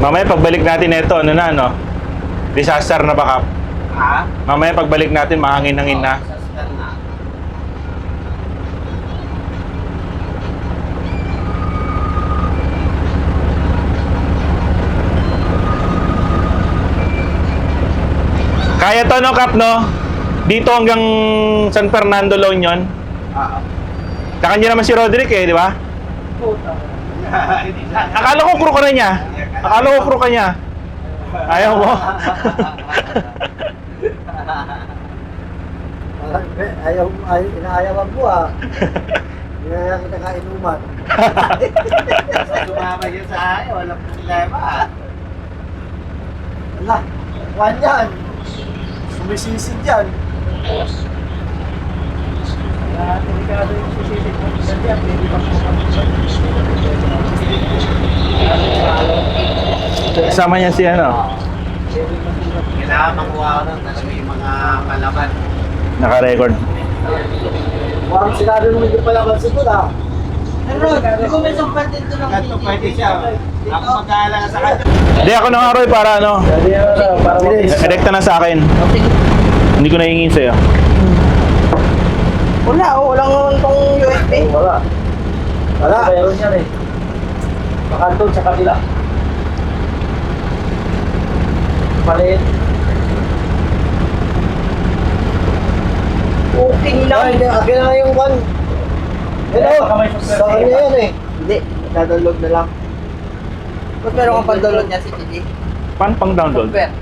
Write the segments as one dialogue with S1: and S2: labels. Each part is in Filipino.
S1: Mamaya pagbalik natin ito, ano na, ano? Disaster na baka.
S2: Ha?
S1: Mamaya pagbalik natin, mahangin-hangin na.
S2: Sastan na.
S1: Kaya to, no, Kap, no? Dito hanggang San Fernando, La Union. Kakanya naman si Roderick, eh, di ba?
S2: Puta. Hindi na.
S1: Akala ko crew ka na niya. Akala ko crew ka niya. Ayaw mo.
S3: Inaayawan mo ah. Inaayawan kita kainuman.
S2: So, sumama yun sa akin, walang problema.
S3: Ala, kuhan yan. Sumisisid yan. Delikado yung sisisid mo. Kasi ang baby pa
S1: Kasama niya si ano,
S2: Kailangan makuha ko nun talaga yung mga palaban.
S1: naka-record.
S3: Parang sinado naman yung palaban sa ito ah.
S4: Pero, di ko may sumpat dito ng
S2: Ganito pwede siya. Ako mag-aalala sa kanya.
S1: Hindi ako nang Roy para ano,
S3: Para
S1: direkta na sa akin. Hindi ko nahingin sa'yo.
S4: Wala, walang tong USB.
S3: Wala. Wala. Mayroon yan eh. Pakantong sa kabila. Palit.
S4: Okay lang.
S3: Ay, akin na yung one. Hello. Sa kanya yan eh.
S4: Hindi, download na lang. Ba't meron kang pag-download niya si CD?
S1: Paano pang download?
S4: Software.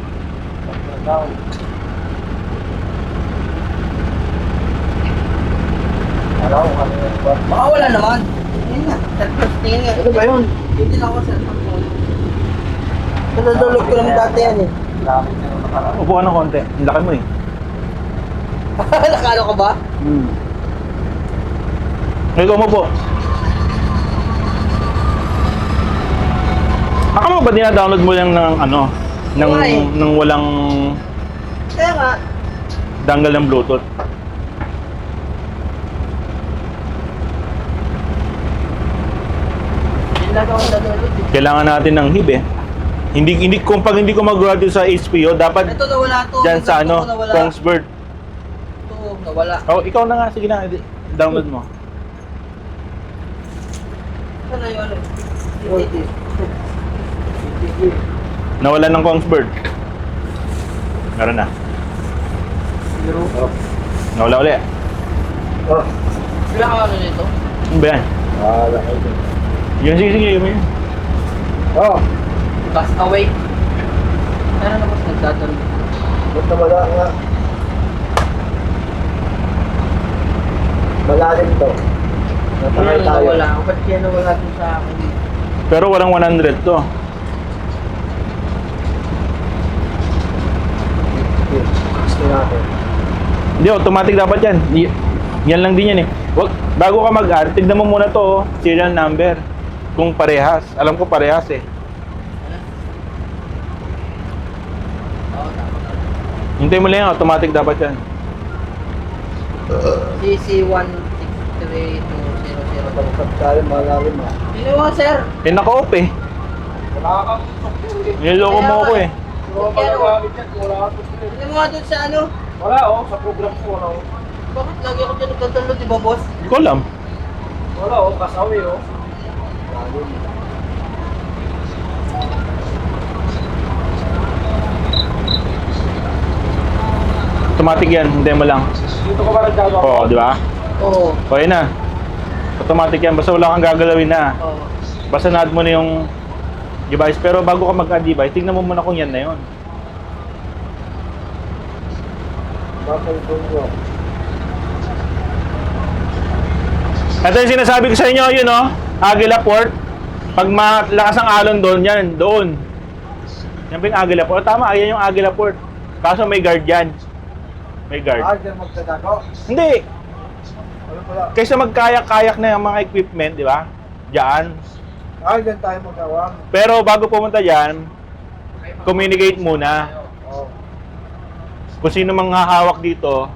S3: Ano yung one?
S4: Baka wala naman. Yun nga. Tingin nga.
S3: Ano ba yun?
S4: Hindi lang ako sa cellphone. Download ko naman dati yan eh.
S3: Lamit na yung nakaraan.
S1: Upo ka ng konti. Ang laki mo eh.
S4: Nakalo ka ba?
S1: Ikaw mo po. Akala mo ba dina-download mo lang ng ano?
S4: Why?
S1: Ng walang
S4: Kaya nga.
S1: dangal ng Bluetooth.
S4: Hindi lang ako download eh.
S1: Kailangan natin ng HIB eh. Hindi kung pag hindi ko mag-graduate sa HPO, dapat
S4: Ito nawala to.
S1: diyan sa ano,
S4: Nawala.
S1: Kongsberg.
S4: Ito, nawala.
S1: Oh, ikaw na nga, sige na, download mo.
S4: Ano yun?
S1: Nawala ng Kongsberg. Meron na. Nawala uli.
S3: Oh.
S4: Wala ka ano nito?
S1: Ano ba yan?
S3: Wala kayo.
S1: Yun, sige, yun yun.
S3: Oh.
S4: Cast away. Ano na mas nagdadalo?
S3: Ba't nawala nga? Malalim to. Natakay
S4: Ano
S3: tayo.
S4: nawala? Ba't kaya nawala dun sa akin?
S1: Pero walang 100 to.
S3: Gusto natin.
S1: Hindi, automatic dapat yan. Yan lang din yan eh. Wag, bago ka mag-add, tignan mo muna to, oh, serial number. Kung parehas. Alam ko parehas eh.
S4: Oo, tama.
S1: Hintay mo lang yan, automatic dapat yan.
S4: CC163200.
S3: Matapagkat tayo malalim ah.
S4: Hindi mo, sir.
S1: Eh, naka-off eh. Niloko mo ako eh.
S4: Hindi mo nga dun sa ano?
S3: Wala oh, sa program ko wala oh.
S4: Bakit lagi ako dyan nagdadalo, di ba, boss?
S1: Hindi ko alam.
S3: Wala oh, kasawi oh.
S1: Automatic yan, hintay mo lang.
S3: Dito ko ba nagkagawa?
S1: Oo, di ba?
S4: Oo.
S1: O, yun na. Automatic yan, basta wala kang gagalawin na.
S4: Oo.
S1: Basta na-add mo na yung device. Pero bago ka mag-add device, tingnan mo muna kung yan na yun.
S3: Bakit ito nyo?
S1: Ito yung sinasabi ko sa inyo, yun o. Aguila Port. Pag malakas ang alon doon, yan, doon. Yan ba yung Aguila Port? Tama, ayan yung Aguila Port. Kaso may guard yan. May guard.
S3: Dyan magtatago?
S1: Hindi.
S3: Ano pala?
S1: Kaysa magkayak-kayak na yung mga equipment, di ba? Diyan.
S3: Dyan tayo magkawang.
S1: Pero bago pumunta diyan, communicate muna.
S3: Oh.
S1: Kung sino mang hahawak dito.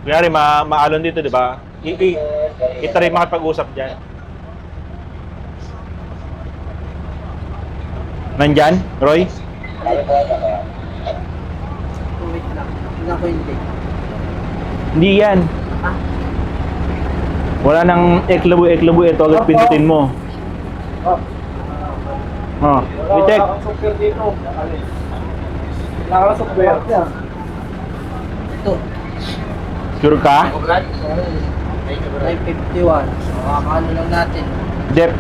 S1: Kunyari, maalon dito, di ba? I-try makipag-usap diyan. Nandyan, Roy?
S4: Wait lang. Tingnan ko hindi.
S1: Hindi yan. Wala nang eklabu ito. Agad pindutin mo.
S3: Oh.
S1: Oh, i-check.
S3: Wala kang software dito. Wala kang software.
S4: Ito.
S1: Sure ka?
S4: 951. So, kakaano lang natin.
S1: Dep.